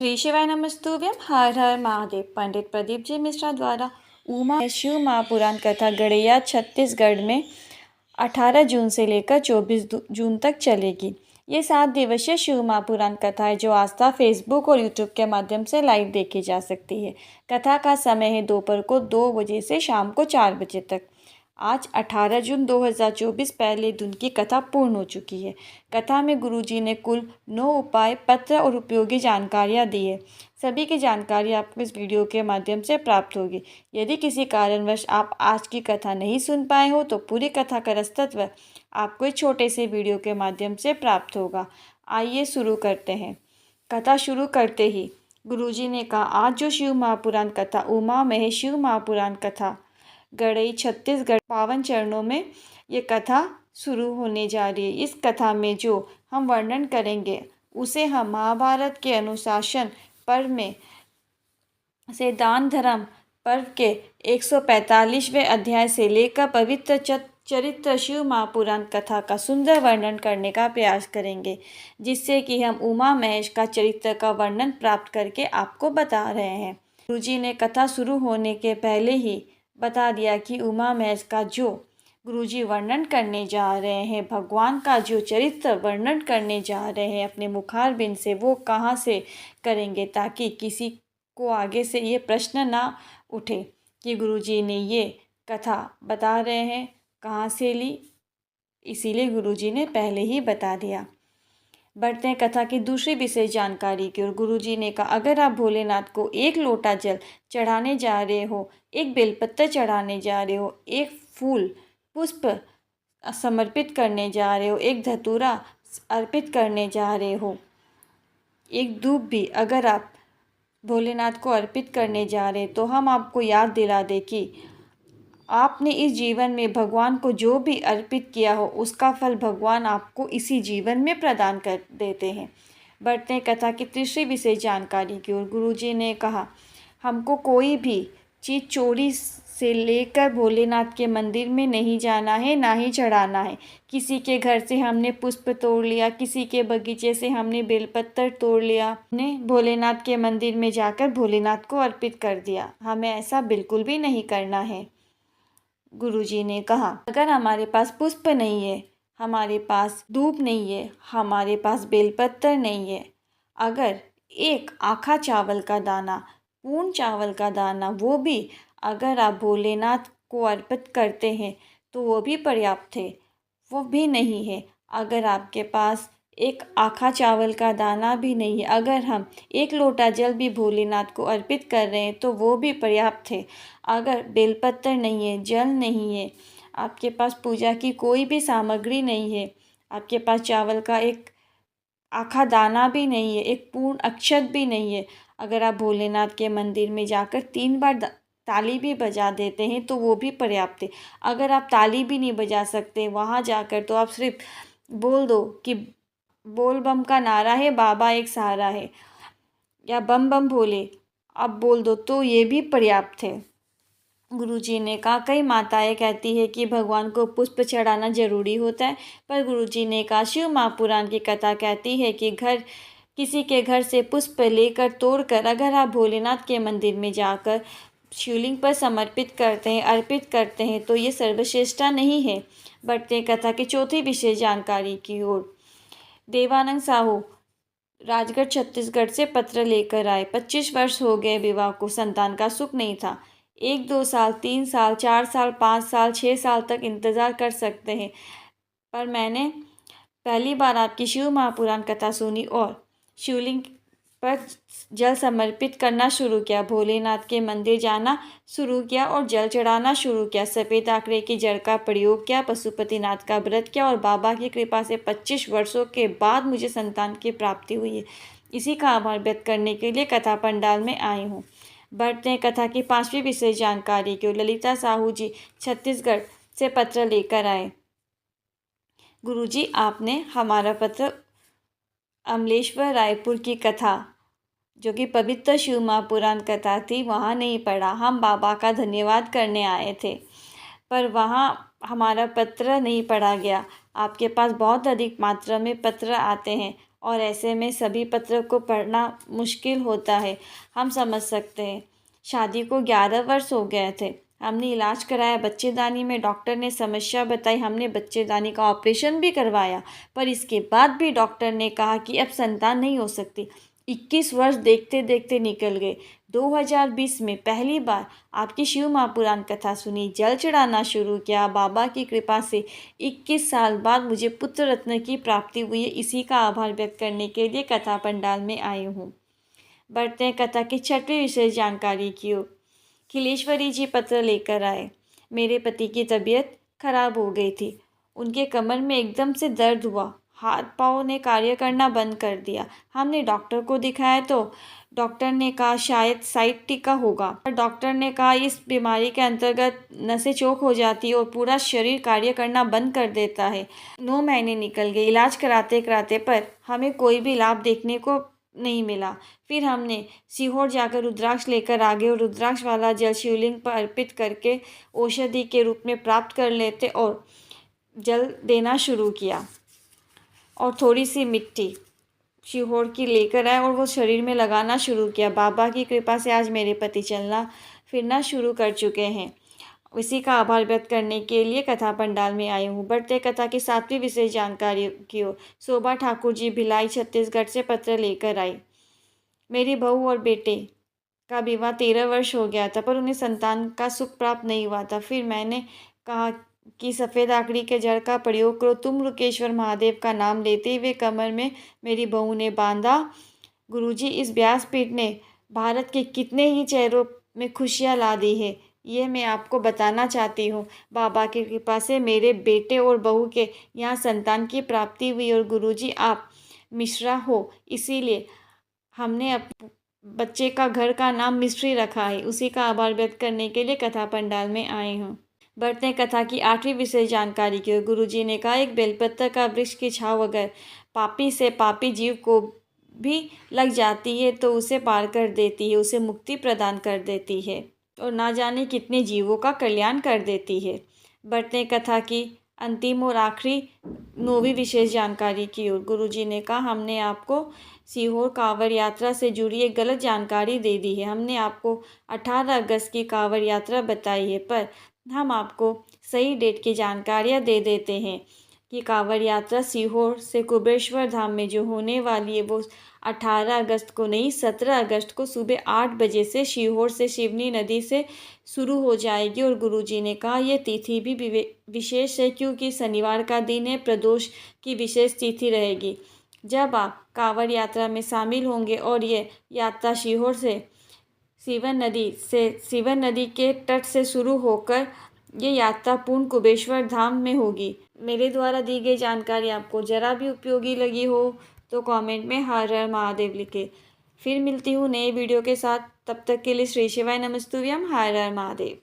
श्री शिवाय नमस्तुभ्यम। हर हर महादेव। पंडित प्रदीप जी मिश्रा द्वारा उमा शिव महापुराण कथा गड़ैया छत्तीसगढ़ में 18 जून से लेकर 24 जून तक चलेगी। ये 7 दिवसीय शिव महापुराण कथा है जो आस्था फेसबुक और यूट्यूब के माध्यम से लाइव देखी जा सकती है। कथा का समय है दोपहर को 2 बजे से शाम को 4 बजे तक। आज 18 जून 2024 पहले दिन की कथा पूर्ण हो चुकी है। कथा में गुरुजी ने कुल 9 उपाय, पत्र और उपयोगी जानकारियाँ दी है। सभी की जानकारी आपको इस वीडियो के माध्यम से प्राप्त होगी। यदि किसी कारणवश आप आज की कथा नहीं सुन पाए हो तो पूरी कथा का रसतत्व आपको इस छोटे से वीडियो के माध्यम से प्राप्त होगा। आइए शुरू करते हैं। कथा शुरू करते ही गुरुजी ने कहा, आज जो शिव महापुराण कथा उमा में शिव महापुराण कथा गड़ई छत्तीसगढ़ पावन चरणों में ये कथा शुरू होने जा रही है। इस कथा में जो हम वर्णन करेंगे उसे हम महाभारत के अनुशासन पर्व में से दान धर्म पर्व के 145वें अध्याय से लेकर पवित्र चरित्र शिव महापुराण कथा का सुंदर वर्णन करने का प्रयास करेंगे, जिससे कि हम उमा महेश का चरित्र का वर्णन प्राप्त करके आपको बता रहे हैं। गुरुजी ने कथा शुरू होने के पहले ही बता दिया कि उमा महेश का जो गुरुजी वर्णन करने जा रहे हैं, भगवान का जो चरित्र वर्णन करने जा रहे हैं अपने मुखारबिंद से, वो कहाँ से करेंगे ताकि किसी को आगे से ये प्रश्न ना उठे कि गुरुजी ने ये कथा बता रहे हैं कहाँ से ली। इसीलिए गुरुजी ने पहले ही बता दिया। बढ़ते हैं कथा की दूसरी विशेष जानकारी की ओर। गुरुजी ने कहा, अगर आप भोलेनाथ को 1 लोटा जल चढ़ाने जा रहे हो, 1 बेलपत्र चढ़ाने जा रहे हो, 1 फूल पुष्प समर्पित करने जा रहे हो, 1 धतूरा अर्पित करने जा रहे हो, 1 धूप भी अगर आप भोलेनाथ को अर्पित करने जा रहे तो हम आपको याद दिला दें कि आपने इस जीवन में भगवान को जो भी अर्पित किया हो उसका फल भगवान आपको इसी जीवन में प्रदान कर देते हैं। बढ़ते हैं कथा की तीसरी विशेष जानकारी की ओर। गुरुजी ने कहा, हमको कोई भी चीज़ चोरी से लेकर भोलेनाथ के मंदिर में नहीं जाना है, ना ही चढ़ाना है। किसी के घर से हमने पुष्प तोड़ लिया, किसी के बगीचे से हमने बेलपत्र तोड़ लिया, हमने भोलेनाथ के मंदिर में जाकर भोलेनाथ को अर्पित कर दिया, हमें ऐसा बिल्कुल भी नहीं करना है। गुरुजी ने कहा, अगर हमारे पास पुष्प नहीं है, हमारे पास धूप नहीं है, हमारे पास बेलपत्र नहीं है, अगर 1 आखा चावल का दाना, पूर्ण चावल का दाना, वो भी अगर आप भोलेनाथ को अर्पित करते हैं तो वो भी पर्याप्त है। वो भी नहीं है, अगर आपके पास 1 आखा चावल का दाना भी नहीं है, अगर हम 1 लोटा जल भी भोलेनाथ को अर्पित कर रहे हैं तो वो भी पर्याप्त है। अगर बेलपत्र नहीं है, जल नहीं है, आपके पास पूजा की कोई भी सामग्री नहीं है, आपके पास चावल का 1 आखा दाना भी नहीं है, 1 पूर्ण अक्षत भी नहीं है, अगर आप भोलेनाथ के मंदिर में जाकर 3 बार ताली भी बजा देते हैं तो वो भी पर्याप्त है। अगर आप ताली भी नहीं बजा सकते वहाँ जाकर तो आप सिर्फ बोल दो कि बोल बम का नारा है, बाबा एक सहारा है, या बम बम भोले आप बोल दो तो ये भी पर्याप्त है। गुरुजी ने कहा, कई माताएं कहती है कि भगवान को पुष्प चढ़ाना जरूरी होता है, पर गुरुजी ने कहा, शिव महापुराण की कथा कहती है कि किसी के घर से पुष्प लेकर तोड़कर अगर आप भोलेनाथ के मंदिर में जाकर शिवलिंग पर समर्पित करते हैं, अर्पित करते हैं तो ये सर्वश्रेष्ठता नहीं है। बढ़ते हैं कथा की चौथी विशेष जानकारी की ओर। देवानंद साहू राजगढ़ छत्तीसगढ़ से पत्र लेकर आए। 25 वर्ष हो गए विवाह को, संतान का सुख नहीं था। 1-2 साल, 3 साल, 4 साल, 5 साल, 6 साल तक इंतज़ार कर सकते हैं, पर मैंने पहली बार आपकी शिव महापुराण कथा सुनी और शिवलिंग पर जल समर्पित करना शुरू किया, भोलेनाथ के मंदिर जाना शुरू किया और जल चढ़ाना शुरू किया, सफ़ेद आंकड़े की जड़ का प्रयोग किया, पशुपतिनाथ का व्रत किया और बाबा की कृपा से 25 वर्षों के बाद मुझे संतान की प्राप्ति हुई है। इसी का आभार व्यक्त करने के लिए कथा पंडाल में आई हूँ। बढ़ते हैं कथा की 5वीं विशेष जानकारी की ओर। ललिता साहू जी छत्तीसगढ़ से पत्र लेकर आए। गुरुजी, आपने हमारा पत्र अमलेश्वर रायपुर की कथा जो कि पवित्र शिव महापुराण कथा थी वहाँ नहीं पढ़ा। हम बाबा का धन्यवाद करने आए थे, पर वहाँ हमारा पत्र नहीं पढ़ा गया। आपके पास बहुत अधिक मात्रा में पत्र आते हैं और ऐसे में सभी पत्र को पढ़ना मुश्किल होता है, हम समझ सकते हैं। शादी को 11 वर्ष हो गए थे। हमने इलाज कराया बच्चेदानी में, डॉक्टर ने समस्या बताई, हमने बच्चेदानी का ऑपरेशन भी करवाया, पर इसके बाद भी डॉक्टर ने कहा कि अब संतान नहीं हो सकती। 21 वर्ष देखते देखते निकल गए। 2020 में पहली बार आपकी शिव महापुराण कथा सुनी, जल चढ़ाना शुरू किया। बाबा की कृपा से 21 साल बाद मुझे पुत्र रत्न की प्राप्ति हुई है। इसी का आभार व्यक्त करने के लिए कथा पंडाल में आई हूँ। बढ़ते हैं कथा की छठवीं विशेष जानकारी की ओर। खिलेश्वरी जी पत्र लेकर आए। मेरे पति की तबीयत खराब हो गई थी। उनके कमर में एकदम से दर्द हुआ, हाथ पाँव ने कार्य करना बंद कर दिया। हमने डॉक्टर को दिखाया तो डॉक्टर ने कहा शायद साइटिका होगा। डॉक्टर ने कहा इस बीमारी के अंतर्गत नसें चौक हो जाती है और पूरा शरीर कार्य करना बंद कर देता है। 9 महीने निकल गए इलाज कराते कराते, पर हमें कोई भी लाभ देखने को नहीं मिला। फिर हमने सीहोर जाकर रुद्राक्ष लेकर आ गए और रुद्राक्ष वाला जल शिवलिंग पर अर्पित करके औषधि के रूप में प्राप्त कर लेते और जल देना शुरू किया। और थोड़ी सी मिट्टी सीहोर की लेकर आए और वो शरीर में लगाना शुरू किया। बाबा की कृपा से आज मेरे पति चलना फिरना शुरू कर चुके हैं। इसी का आभार व्यक्त करने के लिए कथा पंडाल में आई हूँ। बढ़ते कथा की 7वीं विशेष जानकारी की ओर। शोभा ठाकुर जी भिलाई छत्तीसगढ़ से पत्र लेकर आई। मेरी बहू और बेटे का विवाह 13 वर्ष हो गया था, पर उन्हें संतान का सुख प्राप्त नहीं हुआ था। फिर मैंने कहा कि सफ़ेद आकड़ी के जड़ का प्रयोग करो। तुम रुकेश्वर महादेव का नाम लेते हुए कमर में मेरी बहू ने बांधा। गुरुजी, इस व्यासपीठ ने भारत के कितने ही चेहरों में खुशियाँ ला दी है, ये मैं आपको बताना चाहती हूँ। बाबा की कृपा से मेरे बेटे और बहू के यहाँ संतान की प्राप्ति हुई और गुरुजी आप मिश्रा हो, इसीलिए हमने बच्चे का घर का नाम मिस्ट्री रखा है। उसी का आभार व्यक्त करने के लिए कथा पंडाल में आए हूँ। बढ़ते हैं कथा की 8वीं विशेष जानकारी की ओर। गुरुजी ने कहा एक बेलपत्र का वृक्ष की छांव अगर पापी से पापी जीव को भी लग जाती है तो उसे पार कर देती है, उसे मुक्ति प्रदान कर देती है और ना जाने कितने जीवों का कल्याण कर देती है। बढ़ते हैं कथा की अंतिम और आखिरी 9वीं विशेष जानकारी की ओर। गुरुजी ने कहा हमने आपको सीहोर कांवड़ यात्रा से जुड़ी एक गलत जानकारी दे दी है। हमने आपको 18 अगस्त की कांवड़ यात्रा बताई है, पर हम आपको सही डेट की जानकारियाँ दे देते हैं कि कांवड़ यात्रा सीहोर से कुबेश्वर धाम में जो होने वाली है वो 18 अगस्त को नहीं 17 अगस्त को सुबह 8 बजे से सीहोर से शिवनी नदी से शुरू हो जाएगी। और गुरुजी ने कहा यह तिथि भी विशेष है क्योंकि शनिवार का दिन है, प्रदोष की विशेष तिथि रहेगी। जब आप कांवड़ यात्रा में शामिल होंगे और ये यात्रा सीहोर से सीवन नदी के तट से शुरू होकर ये यात्रा पूर्ण कुबेश्वर धाम में होगी। मेरे द्वारा दी गई जानकारी आपको जरा भी उपयोगी लगी हो तो कमेंट में हर हर महादेव लिखें। फिर मिलती हूँ नए वीडियो के साथ, तब तक के लिए श्री शिवाय नमस्तुभ्यम। हर हर महादेव।